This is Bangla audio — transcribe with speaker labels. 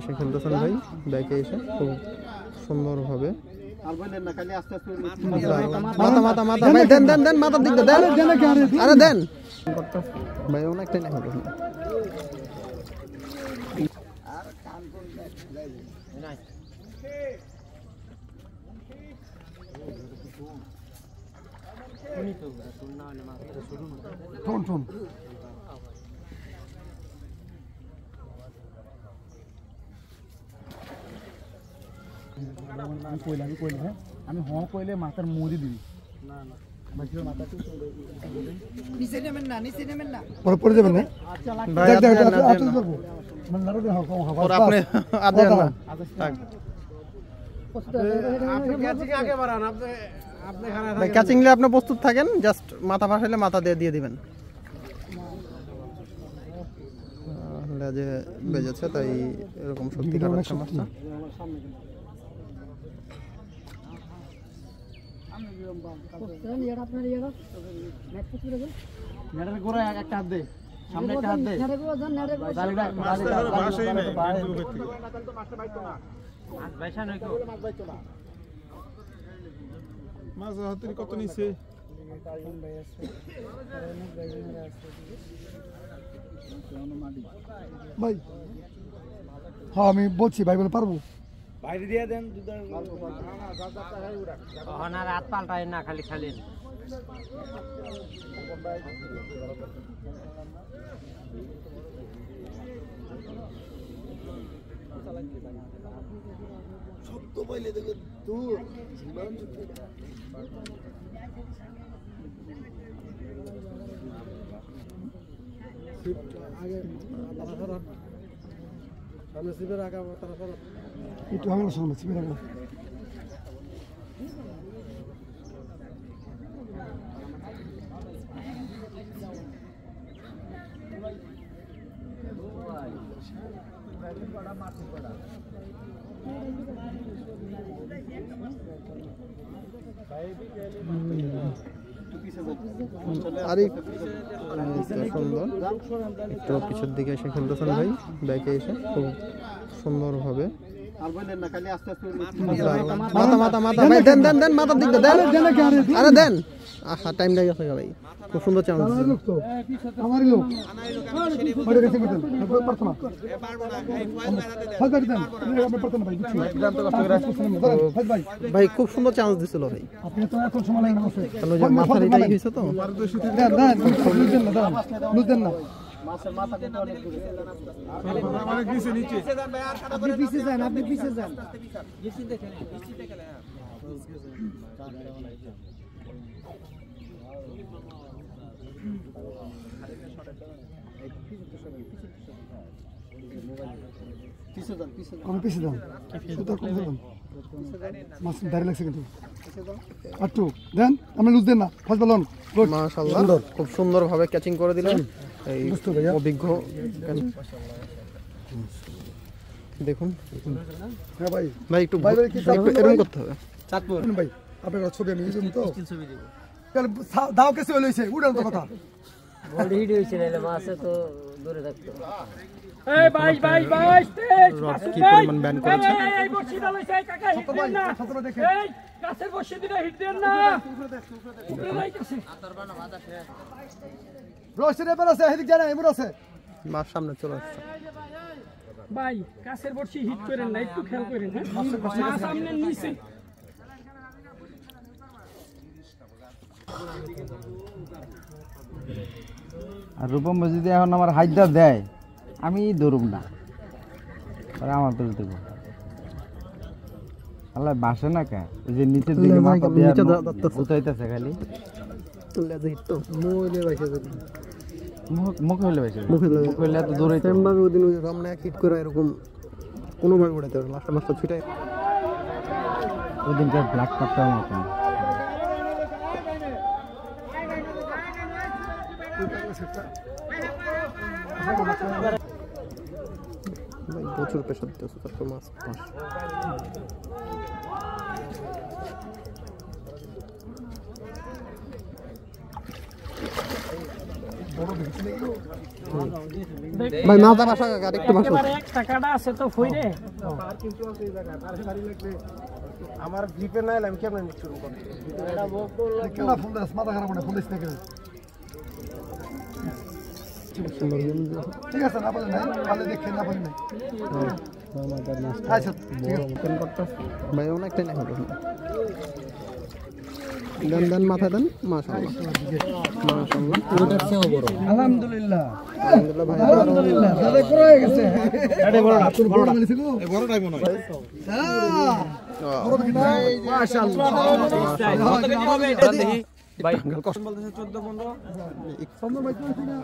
Speaker 1: এসে খেলতেছেন ভাই, ব্যাকে এসে খুব সুন্দরভাবে মাথা মাথা মাথা ভাই দেন দেন দেন মাথার দিক দেন, আরে দেন ভাই অনেকটাই না হবে
Speaker 2: আমি হ কইলে মাথার মুড়ি দিবি না না নিচে নেবেন না পরে পড়ে যাবেন না
Speaker 1: ভাই আপনি আদেন না ভাই ক্যাচিং নিয়ে আপনি প্রস্তুত থাকেন, জাস্ট মাথা ফাঁসাইলে মাথা দিয়ে দিবেন। লেজে বেজেছে তাই এরকম সত্যিকার সমস্যা।
Speaker 2: একটা হাত দে, সামনে একটা হাত দে,
Speaker 3: মাছ হাতের কত নিচে
Speaker 2: ভাই। হ্যাঁ আমি বলছি ভাই বলে পারবো
Speaker 3: বাইরে দিয়ে দেন
Speaker 4: হাত পাল্টায় না খালি খালি
Speaker 2: শক্ত পাইলে দেখো দূর একটু আমার সামনে শিবের আগে
Speaker 1: সুন্দর একটু পিছের দিকে এসে খেলতেছেন ভাই, ব্যাকে এসে খুব সুন্দরভাবে মাথা মাথা মাথা ভাই দেন দেন দেন মাথার দিক দেন, আরে দেন আহা টাইম লাগে গেছে ভাই, খুব সুন্দর চান্স
Speaker 2: আমারই লোক বড় গেছে মতন প্রার্থনা
Speaker 1: ভাই খুব সুন্দর চান্স দিছিল ভাই,
Speaker 2: আপনি তো এখন সময় লাগে না
Speaker 1: কারণ যে মাথার এটাই হইছে তো
Speaker 2: দেন দেন লুজেন না
Speaker 3: মাছের মাথা কিন্তু অনেক দূরে অনেক নিচে নিচে
Speaker 2: আপনি পিছে যান
Speaker 4: বেশি দেখেন
Speaker 2: পিছে যান মাছ দাঁড়িয়ে লাগছে কিন্তু একটু দেন আপনি লুজ দেন না ফার্স্ট বলুন
Speaker 1: মাশাআল্লাহ খুব সুন্দরভাবে ক্যাচিং করে দিলেন এই অভিজ্ঞ। দেখুন
Speaker 2: হ্যাঁ ভাই
Speaker 1: ভাই একটু এরকম করতে হবে
Speaker 2: চাঁদপুর ভাই আপনার ছবি আমি ইউজ তো দাও কেসে হইছে উড়ান তো কথা
Speaker 4: বডি হিট হইছে না মাছে তো দূরে থাকতো।
Speaker 5: এই ভাই তেজ
Speaker 1: রড কি পরিমাণ ব্যান করেছে,
Speaker 5: এই বসি দালাইছে কাকা হিট দেন না, এই কাছের বসি দিলে হিট দেন না উপরে লাইতেছে আতরবানা বাধা শেষ
Speaker 2: রোশনে বের আছে এদিক জানা এমন আছে
Speaker 1: মার সামনে চলে আসছে
Speaker 5: ভাই কাছের বসি হিট করেন না, একটু খেয়াল করেন হ্যাঁ মাছ সামনে নিচে
Speaker 6: আর রূপম যদি এখন আমার হাইদা দেয় আমি ধরুম না, আমার ধরে দেবো আল্লাহ বাসে না কে ওই যে নিচের দিকে মাথা দিয়ে উঠাইতেছে খালি মুখে হইলে বেশি মুখে হইলে এত দৌড়াইতে
Speaker 1: ওই দিন সামনে এক হিট করে এরকম কোনোভাবে উড়াইতে পারে লাস্টে মাছটা ছুটাই
Speaker 6: ওই দিনকার ব্ল্যাক কাপটার মতন
Speaker 1: প্রচুর প্রেশার দিতেছে তারপর মাছ
Speaker 2: বড় দেখছি না এগুলো।
Speaker 1: ভাই মাথা বাসা কাকা একটু বাসো
Speaker 5: একেবারে এক টাকাটা আছে তো ফইরে
Speaker 3: আমার জিপে না এলাম কেমন শুরু করব
Speaker 2: কেনা ফোন দাস মাথা খারাপ না ফোন দিস না কেন ঠিক আছে না বলে নাই ভালো দেখে না বলে নাই আচ্ছা ঠিক আছে
Speaker 1: ভাই অনেকটাই না হবে দেন দেন মাথা দেন মাশাআল্লাহ মাশাআল্লাহ পুরোটা চেয়ে বড়
Speaker 6: আলহামদুলিল্লাহ
Speaker 1: আলহামদুলিল্লাহ ভাই
Speaker 6: আলহামদুলিল্লাহ দাদা করে হয়ে গেছে
Speaker 2: এটা বড়টা তোর বড় মানিস গো
Speaker 3: এই বড়টাই মনে হয়
Speaker 2: মাশাআল্লাহ
Speaker 5: কত কেজি হবে এটা দেখি
Speaker 1: ভাই
Speaker 3: বলতেছে 14 15